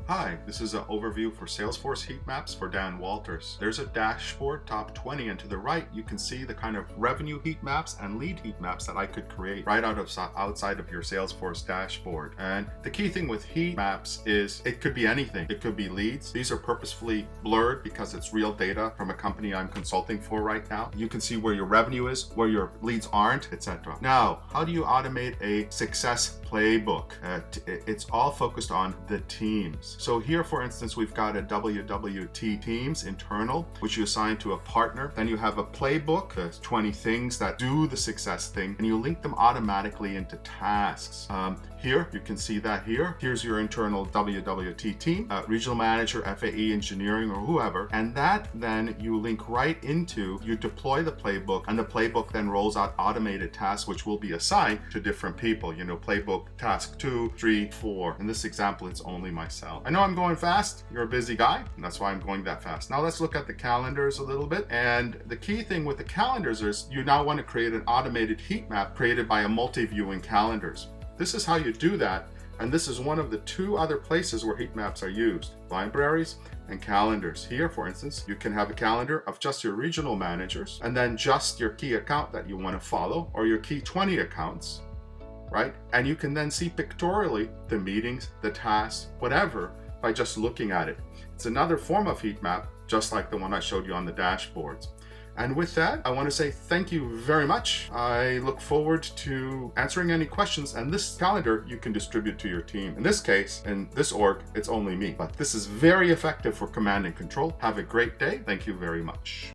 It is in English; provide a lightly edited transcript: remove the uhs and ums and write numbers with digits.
Hi, this is an overview for Salesforce heat maps for Dan Walters. There's a dashboard, top 20, and to the right, you can see the kind of revenue heat maps and lead heat maps that I could create right outside of your Salesforce dashboard. And the key thing with heat maps is it could be anything. It could be leads. These are purposefully blurred because it's real data from a company I'm consulting for right now. You can see where your revenue is, where your leads aren't, etc. Now, how do you automate a success playbook? It's all focused on the teams. So here, for instance, we've got a WWT teams internal, which you assign to a partner. Then you have a playbook, 20 things that do the success thing, and you link them automatically into tasks. Here, you can see that here. Here's your internal WWT team, regional manager, FAE, engineering, or whoever. And that then you link right into, you deploy the playbook, and the playbook then rolls out automated tasks, which will be assigned to different people. You know, playbook task 2, 3, 4. In this example, it's only myself. I know I'm going fast. You're a busy guy, and that's why I'm going that fast. Now let's look at the calendars a little bit. And the key thing with the calendars is you now want to create an automated heat map created by a multi-viewing calendars. This is how you do that, and this is one of the two other places where heat maps are used: libraries and calendars. Here, for instance, you can have a calendar of just your regional managers and then just your key account that you want to follow, or your key 20 accounts, right? And you can then see pictorially the meetings, the tasks, whatever, by just looking at it. It's another form of heat map, just like the one I showed you on the dashboards. And with that, I want to say thank you very much. I look forward to answering any questions, and this calendar you can distribute to your team. In this case, in this org, it's only me, but this is very effective for command and control. Have a great day. Thank you very much.